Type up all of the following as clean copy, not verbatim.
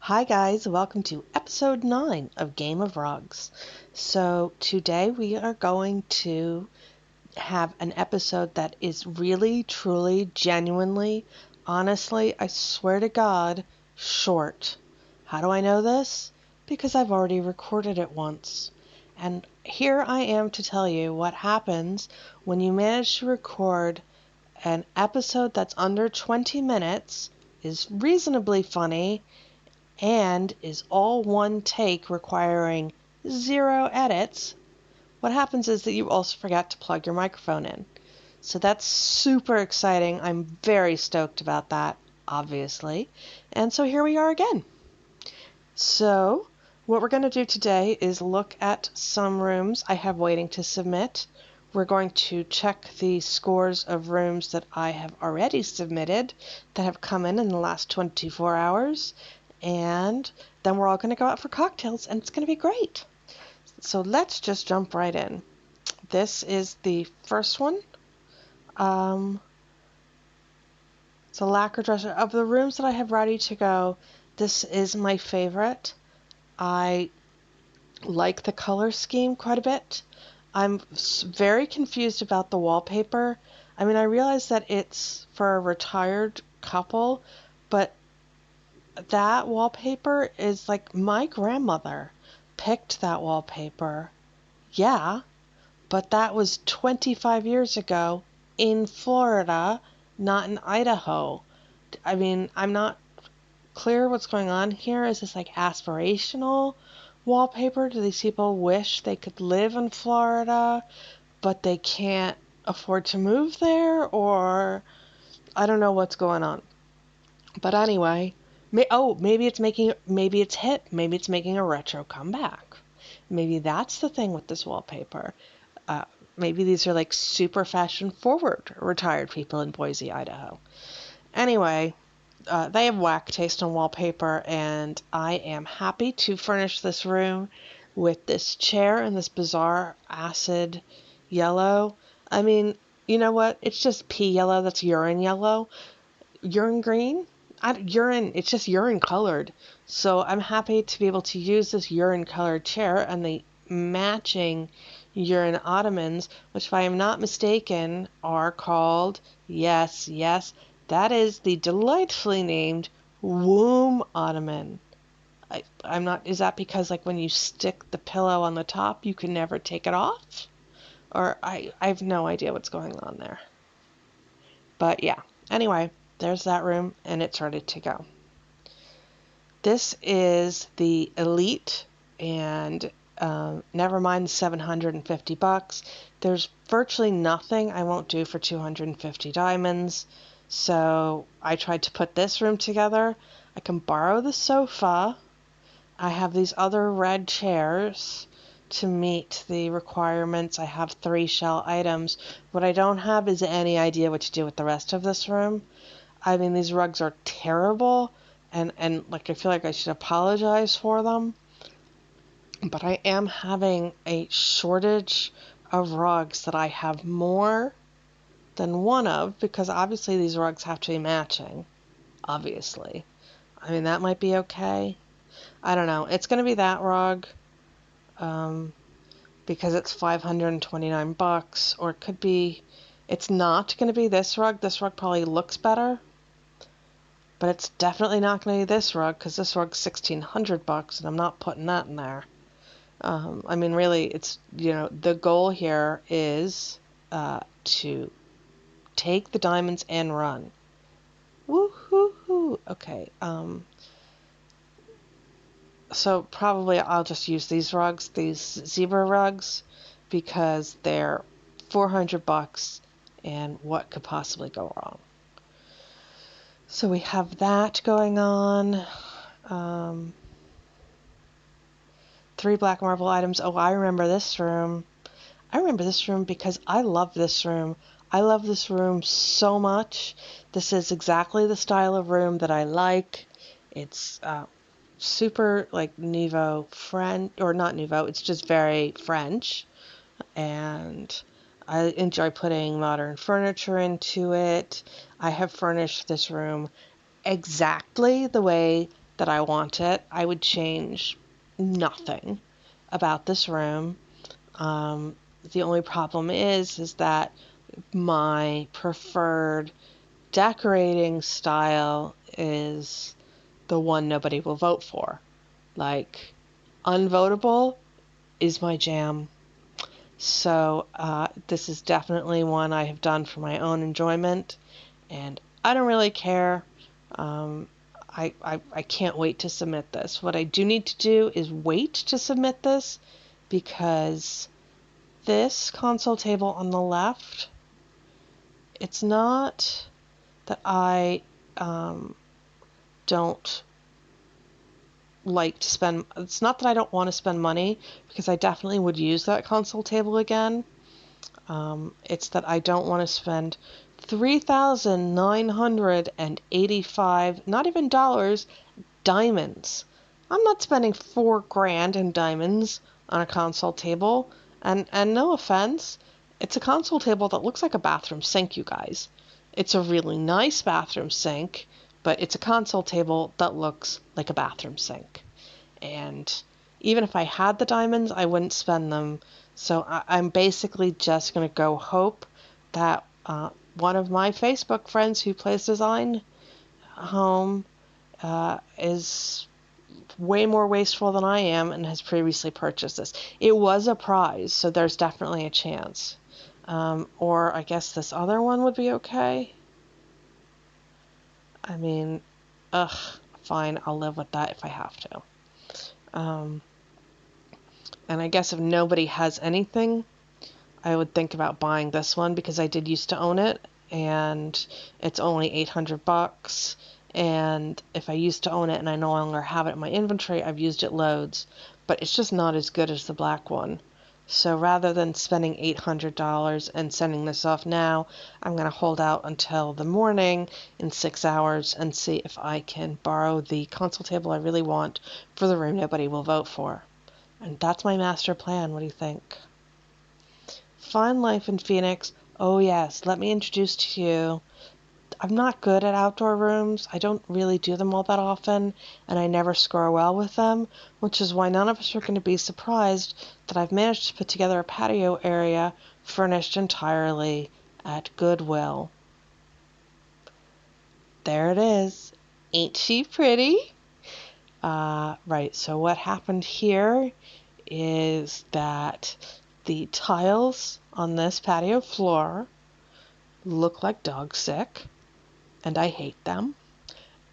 Hi guys, welcome to episode 9 of Game of Rugs. So today we are going to have an episode that is really, truly, genuinely, honestly, I swear to God, short. How do I know this? Because I've already recorded it once. And here I am to tell you what happens when you manage to record an episode that's under 20 minutes, is reasonably funny, and is all one take requiring 0 edits. What happens is that you also forgot to plug your microphone in. So that's super exciting. I'm very stoked about that, obviously. And so here we are again. So what we're going to do today is look at some rooms I have waiting to submit. We're going to check the scores of rooms that I have already submitted that have come in the last 24 hours. And then we're all going to go out for cocktails, and it's going to be great. So let's just jump right in. This is the first one. It's a lacquer dresser. Of the rooms that I have ready to go, this is my favorite. I like the color scheme quite a bit. I'm very confused about the wallpaper. I mean, I realize that it's for a retired couple, but that wallpaper is like my grandmother picked that wallpaper. Yeah, but that was 25 years ago in Florida, not in Idaho. I mean, I'm not clear what's going on here. Is this like aspirational wallpaper? Do these people wish they could live in Florida, but they can't afford to move there? Or I don't know what's going on. But anyway, maybe it's hip, maybe it's making a retro comeback. Maybe that's the thing with this wallpaper. Uh, Maybe these are like super fashion forward retired people in Boise, Idaho. Anyway, they have whack taste on wallpaper, and I am happy to furnish this room with this chair and this bizarre acid yellow. I mean, you know what? It's just pea yellow. That's urine yellow. Urine green? Urine, it's just urine colored. So I'm happy to be able to use this urine colored chair and the matching urine ottomans, which, if I am not mistaken, are called, yes, that is the delightfully named womb ottoman. I'm not, is that because like when you stick the pillow on the top, you can never take it off? Or I have no idea what's going on there. But yeah, anyway, there's that room, and it's ready to go. This is the Elite, and never mind the $750. There's virtually nothing I won't do for 250 diamonds. So I tried to put this room together. I can borrow the sofa. I have these other red chairs to meet the requirements. I have 3 shell items. What I don't have is any idea what to do with the rest of this room. I mean, these rugs are terrible, and like I feel like I should apologize for them. But I am having a shortage of rugs that I have more than one of, because obviously these rugs have to be matching. Obviously. I mean, that might be okay. I don't know. It's going to be that rug. Because it's $529, or it could be, it's not going to be this rug. This rug probably looks better, but it's definitely not going to be this rug, because this rug's $1,600, and I'm not putting that in there. I mean, really, it's, the goal here is to take the diamonds and run. Woo-hoo-hoo. Okay, so probably I'll just use these rugs, these zebra rugs, because they're $400, and what could possibly go wrong? So we have that going on. 3 black marble items. Oh, I remember this room. I remember this room because I love this room. I love this room so much. This is exactly the style of room that I like. It's super like nouveau French, or not nouveau, it's just very French. And I enjoy putting modern furniture into it. I have furnished this room exactly the way that I want it. I would change nothing about this room. The only problem is that my preferred decorating style is the one nobody will vote for. Like, unvotable is my jam. So this is definitely one I have done for my own enjoyment, and I don't really care. Um, I can't wait to submit this. What I do need to do is wait to submit this because this console table on the left, it's not that I don't like to spend, it's not that I don't want to spend money because I definitely would use that console table again. It's that I don't want to spend 3,985, not even dollars, diamonds. I'm not spending 4 grand in diamonds on a console table. And no offense, it's a console table that looks like a bathroom sink, you guys. It's a really nice bathroom sink, but it's a console table that looks like a bathroom sink. And even if I had the diamonds, I wouldn't spend them. So I'm basically just going to go hope that one of my Facebook friends who plays design home is way more wasteful than I am and has previously purchased this. It was a prize, so there's definitely a chance. Or I guess this other one would be okay. I mean, ugh, fine, I'll live with that if I have to. And I guess if nobody has anything, I would think about buying this one because I did used to own it and it's only $800. And if I used to own it and I no longer have it in my inventory, I've used it loads, but it's just not as good as the black one. So rather than spending $800 and sending this off now, I'm going to hold out until the morning in 6 hours and see if I can borrow the console table I really want for the room nobody will vote for. And that's my master plan. What do you think? Fun life in Phoenix. Oh yes, let me introduce to you. I'm not good at outdoor rooms. I don't really do them all that often, and I never score well with them, which is why none of us are going to be surprised that I've managed to put together a patio area furnished entirely at Goodwill. There it is. Ain't she pretty? Right, so what happened here is that the tiles on this patio floor look like dog sick, and I hate them.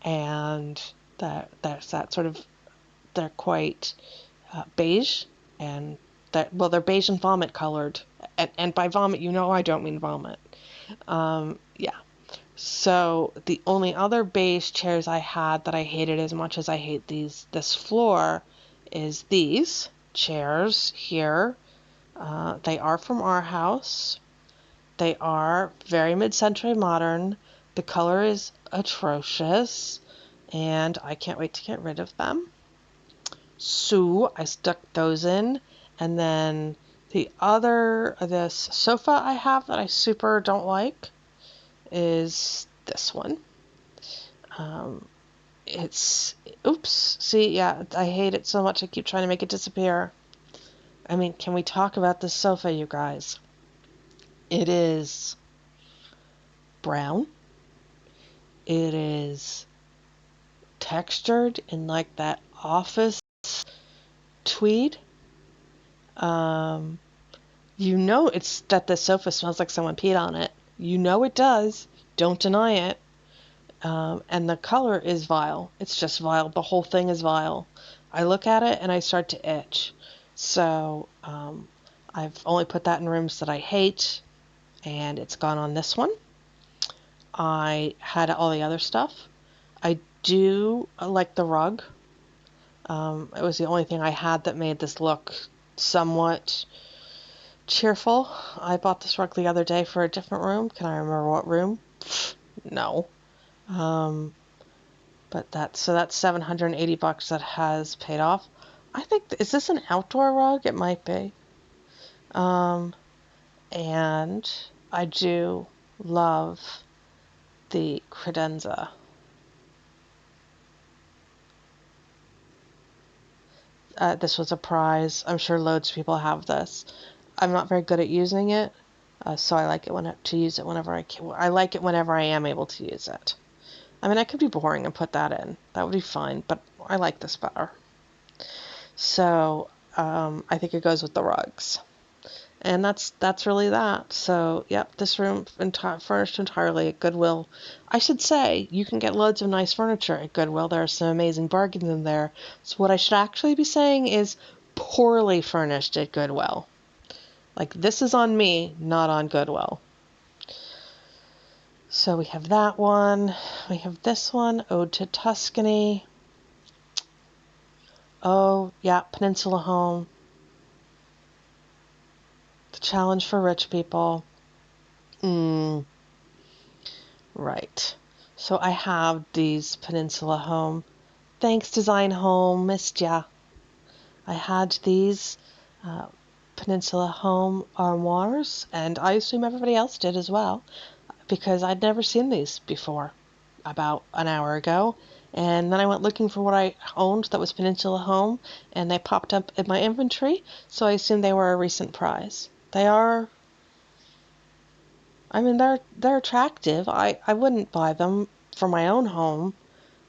And that's that sort of, they're quite beige, and they're beige and vomit colored. And by vomit, you know I don't mean vomit. Yeah. So the only other beige chairs I had that I hated as much as I hate this floor is these chairs here. They are from our house. They are very mid-century modern. The color is atrocious, and I can't wait to get rid of them. So I stuck those in, and then this sofa I have that I super don't like is this one. It's, oops, see, yeah, I hate it so much I keep trying to make it disappear. I mean, can we talk about this sofa, you guys? It is brown. It is textured in like that office tweed. You know it's that the sofa smells like someone peed on it. You know it does. Don't deny it. And the color is vile. It's just vile. The whole thing is vile. I look at it and I start to itch. So I've only put that in rooms that I hate, and it's gone on this one. I had all the other stuff. I do like the rug. It was the only thing I had that made this look somewhat cheerful. I bought this rug the other day for a different room. Can I remember what room? No. But that's $780 that has paid off. I think, is this an outdoor rug? It might be. And I do love the credenza. This was a prize. I'm sure loads of people have this. I'm not very good at using it, so I like it to use it whenever I can. I like it whenever I am able to use it. I mean, I could be boring and put that in. That would be fine, but I like this better. So I think it goes with the rugs. And that's really that. So, yep, this room furnished entirely at Goodwill. I should say, you can get loads of nice furniture at Goodwill. There are some amazing bargains in there. So what I should actually be saying is poorly furnished at Goodwill. Like, this is on me, not on Goodwill. So we have that one. We have this one, Ode to Tuscany. Oh, yeah, Peninsula Home. The challenge for rich people. Right. So I have these Peninsula Home. Thanks, Design Home. Missed ya. I had these Peninsula Home armoires, and I assume everybody else did as well, because I'd never seen these before about an hour ago. And then I went looking for what I owned that was Peninsula Home, and they popped up in my inventory, so I assumed they were a recent prize. They are, I mean, they're attractive. I wouldn't buy them for my own home,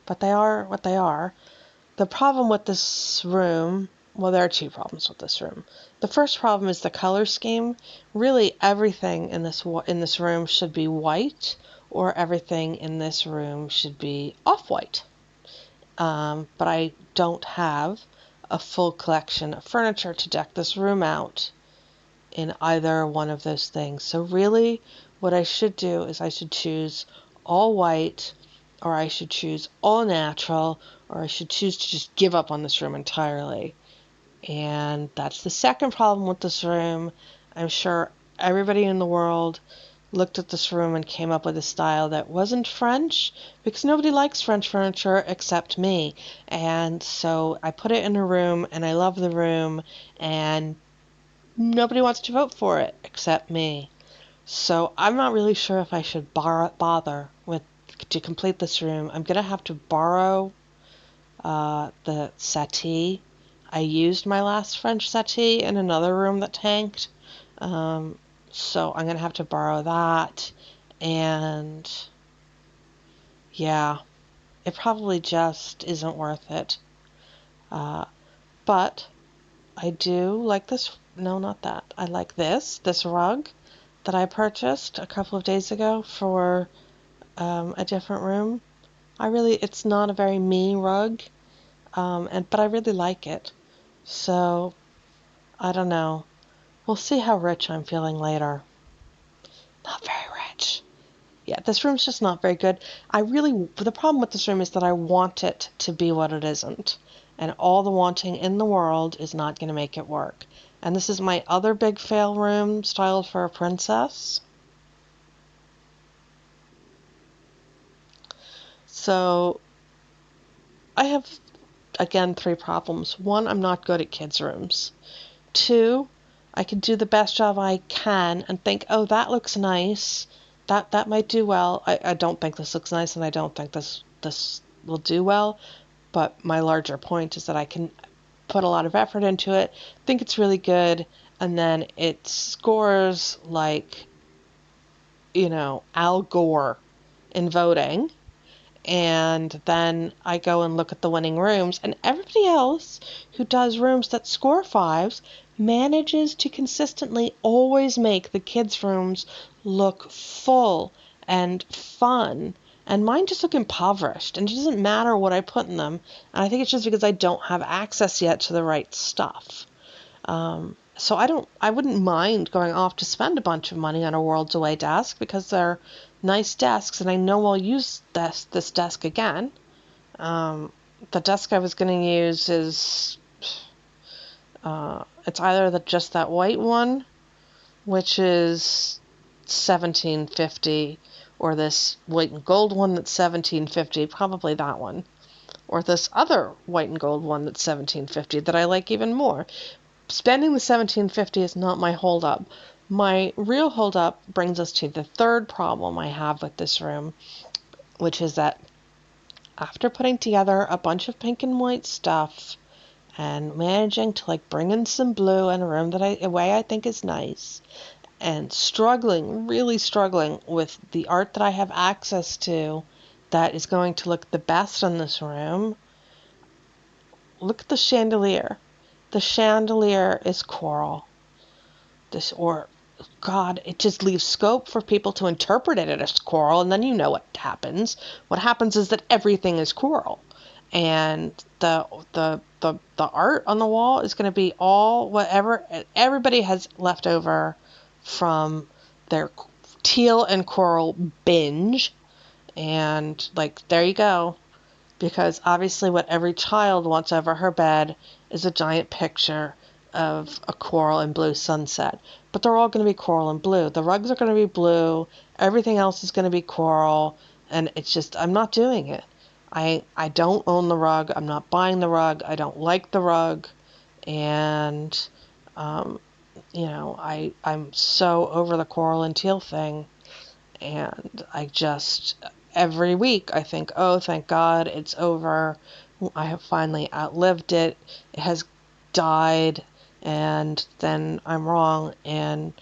but they are what they are. The problem with this room, well, there are two problems with this room. The first problem is the color scheme. Really, everything in this room should be white, or everything in this room should be off-white. But I don't have a full collection of furniture to deck this room out in either one of those things. So really, what I should do is I should choose all white, or I should choose all natural, or I should choose to just give up on this room entirely. And that's the second problem with this room. I'm sure everybody in the world looked at this room and came up with a style that wasn't French, because nobody likes French furniture except me. And so I put it in a room, and I love the room, and nobody wants to vote for it except me. So I'm not really sure if I should bother with to complete this room. I'm gonna have to borrow the settee. I used my last French settee in another room that tanked, so I'm gonna have to borrow that. And yeah, it probably just isn't worth it. But I do like this. No, not that. I like this rug that I purchased a couple of days ago for a different room. It's not a very me rug, but I really like it. So, I don't know. We'll see how rich I'm feeling later. Not very rich. Yeah, this room's just not very good. The problem with this room is that I want it to be what it isn't. And all the wanting in the world is not going to make it work. And this is my other big fail room, styled for a princess. So, I have, again, three problems. One, I'm not good at kids' rooms. Two, I can do the best job I can and think, oh, that looks nice. That might do well. I don't think this looks nice, and I don't think this will do well. But my larger point is that I can put a lot of effort into it, think it's really good, and then it scores like, Al Gore in voting. And then I go and look at the winning rooms, and everybody else who does rooms that score fives manages to consistently always make the kids' rooms look full and fun. And mine just look impoverished, and it doesn't matter what I put in them. And I think it's just because I don't have access yet to the right stuff. So I wouldn't mind going off to spend a bunch of money on a Worlds Away desk, because they're nice desks, and I know I'll use this desk again. The desk I was going to use is, it's either just that white one, which is $17.50, or this white and gold one that's $17.50, probably that one, or this other white and gold one that's $17.50 that I like even more. Spending the $17.50 is not my holdup. My real holdup brings us to the third problem I have with this room, which is that after putting together a bunch of pink and white stuff and managing to like bring in some blue in a room that a way I think is nice, and struggling, really struggling with the art that I have access to that is going to look the best in this room. Look at the chandelier. The chandelier is coral. This, or God, it just leaves scope for people to interpret it as coral, and then you know what happens. What happens is that everything is coral, and the art on the wall is going to be all whatever everybody has left over from their teal and coral binge, and like there you go. Because obviously, what every child wants over her bed is a giant picture of a coral and blue sunset. But they're all going to be coral and blue. The rugs are going to be blue. Everything else is going to be coral. And it's just, I'm not doing it. I don't own the rug. I'm not buying the rug. I don't like the rug. And, um, I'm so over the coral and teal thing. And I just, every week, I think, oh, thank God it's over. I have finally outlived it. It has died. And then I'm wrong. And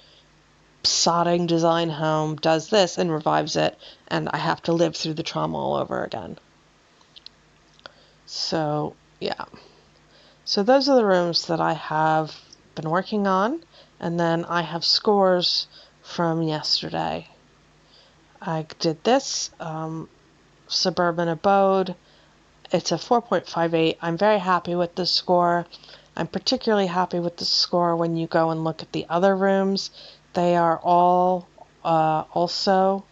sodding design home does this and revives it. And I have to live through the trauma all over again. So, yeah. So those are the rooms that I have been working on. And then I have scores from yesterday. I did this suburban abode. It's a 4.58. I'm very happy with the score. I'm particularly happy with the score when you go and look at the other rooms. They are all also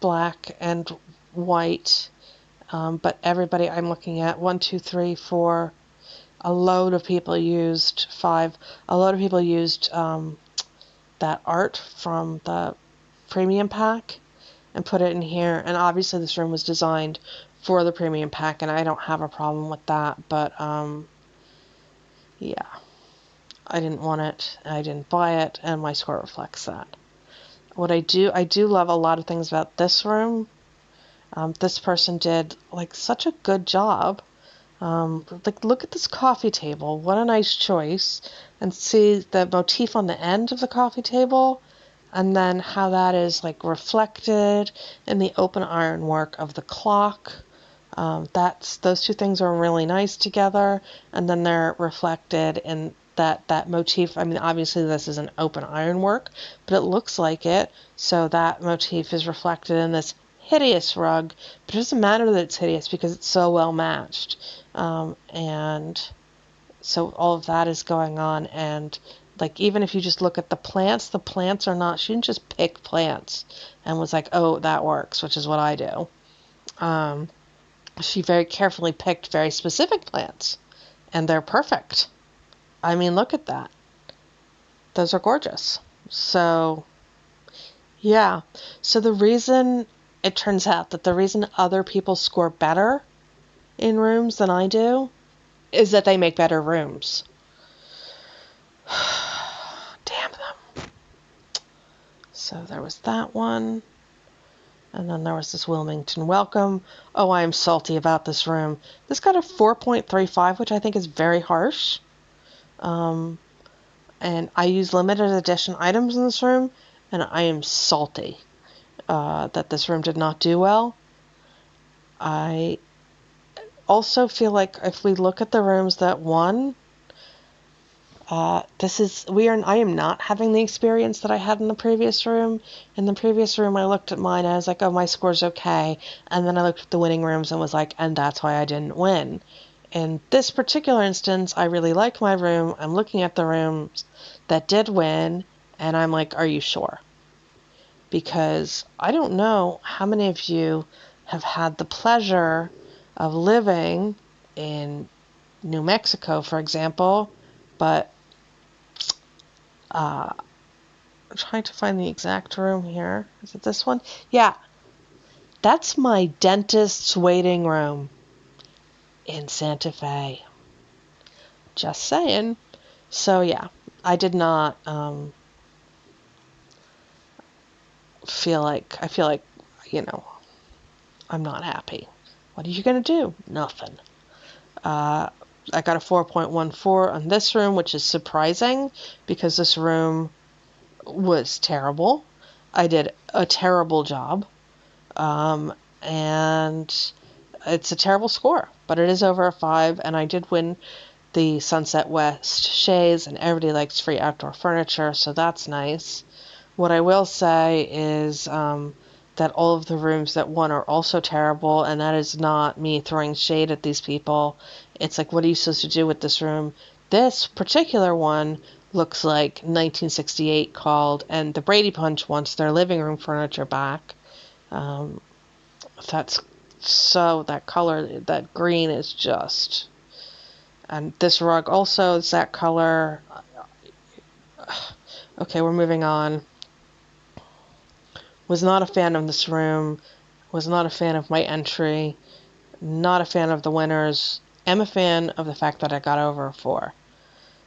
black and white, but everybody I'm looking at, 1, 2, 3, 4, a load of people used 5. A load of people used that art from the premium pack and put it in here. And obviously this room was designed for the premium pack, and I don't have a problem with that. But yeah, I didn't want it. I didn't buy it, and my score reflects that. I do love a lot of things about this room. This person did like such a good job. Like look at this coffee table. What a nice choice. And see the motif on the end of the coffee table, and then how that is like reflected in the open ironwork of the clock. That's those two things are really nice together, and then they're reflected in that motif. I mean, obviously this is an open ironwork, but it looks like it. So that motif is reflected in this hideous rug, but it doesn't matter that it's hideous because it's so well matched. And so all of that is going on, and like even if you just look at the plants are not, she didn't just pick plants and was like, oh, that works, which is what I do. She very carefully picked very specific plants, and they're perfect. I mean, look at that. Those are gorgeous. So yeah, so the reason it turns out that the reason other people score better in rooms than I do is that they make better rooms. Damn them. So there was that one. And then there was this Wilmington Welcome. Oh, I am salty about this room. This got a 4.35, which I think is very harsh. And I use limited edition items in this room, and I am salty that this room did not do well. I also feel like if we look at the rooms that won, I am not having the experience that I had in the previous room. In the previous room, I looked at mine and I was like, oh, my score's okay. And then I looked at the winning rooms and was like, and that's why I didn't win. In this particular instance, I really like my room. I'm looking at the rooms that did win, and I'm like, are you sure? Because I don't know how many of you have had the pleasure of living in New Mexico, for example, but I'm trying to find the exact room here. Is it this one? Yeah, that's my dentist's waiting room in Santa Fe. Just saying. So yeah, I did not I feel like, you know, I'm not happy. What are you gonna do? Nothing. I got a 4.14 on this room, which is surprising because this room was terrible. I did a terrible job. And it's a terrible score, but it is over a 5, and I did win the Sunset West Chaise, and everybody likes free outdoor furniture, so that's nice. What I will say is that all of the rooms that won are also terrible, and that is not me throwing shade at these people. It's like, what are you supposed to do with this room? This particular one looks like 1968 called, and the Brady Bunch wants their living room furniture back. Um, that's so, that color, that green is just, and this rug also is that color. Okay, we're moving on. Was not a fan of this room. Was not a fan of my entry. Not a fan of the winners. Am a fan of the fact that I got over a 4.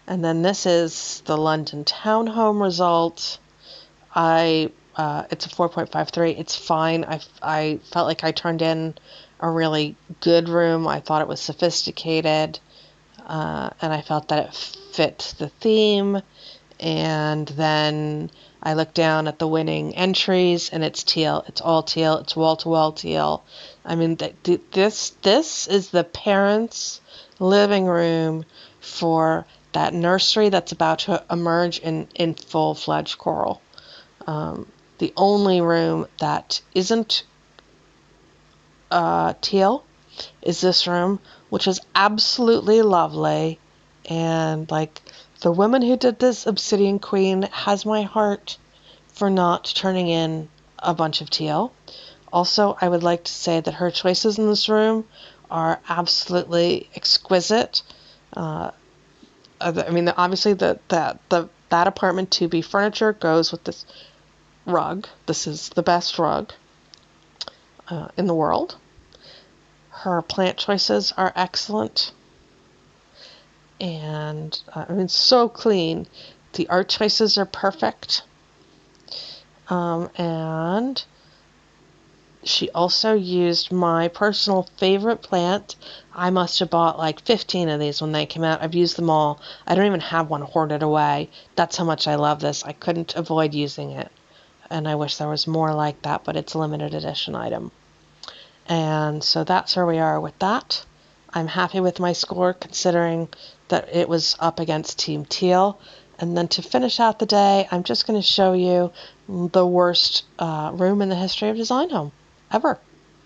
And then this is the London townhome result. It's a 4.53. It's fine. I felt like I turned in a really good room. I thought it was sophisticated, and I felt that it fit the theme. And then I looked down at the winning entries, and it's teal. It's all teal. It's wall-to-wall teal. I mean, this is the parents' living room for that nursery that's about to emerge in full-fledged coral. The only room that isn't teal is this room, which is absolutely lovely. And like, the woman who did this Obsidian Queen has my heart for not turning in a bunch of teal. Also, I would like to say that her choices in this room are absolutely exquisite. I mean, obviously that apartment to be furniture goes with this rug. This is the best rug in the world. Her plant choices are excellent. And I mean, so clean. The art choices are perfect. And she also used my personal favorite plant. I must have bought like 15 of these when they came out. I've used them all. I don't even have one hoarded away. That's how much I love this. I couldn't avoid using it. And I wish there was more like that, but it's a limited edition item. And so that's where we are with that. I'm happy with my score considering that it was up against Team Teal. And then to finish out the day, I'm just going to show you the worst room in the history of Design Home ever.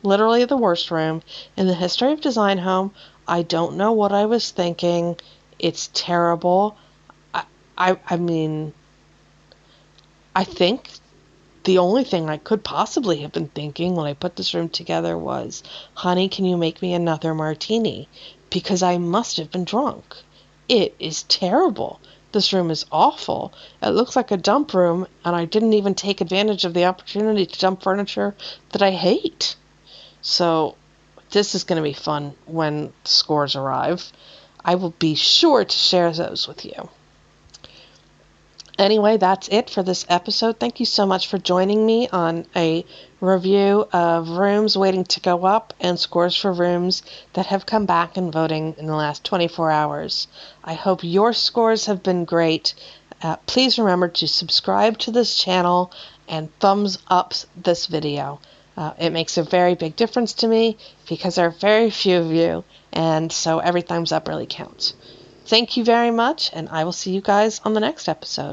Literally the worst room in the history of Design Home. I don't know what I was thinking. It's terrible. I mean, I think the only thing I could possibly have been thinking when I put this room together was, honey, can you make me another martini? Because I must have been drunk. It is terrible. This room is awful. It looks like a dump room, and I didn't even take advantage of the opportunity to dump furniture that I hate. So this is going to be fun when the scores arrive. I will be sure to share those with you. Anyway, that's it for this episode. Thank you so much for joining me on a review of rooms waiting to go up and scores for rooms that have come back in voting in the last 24 hours. I hope your scores have been great. Please remember to subscribe to this channel and thumbs up this video. It makes a very big difference to me because there are very few of you, and so every thumbs up really counts. Thank you very much, and I will see you guys on the next episode.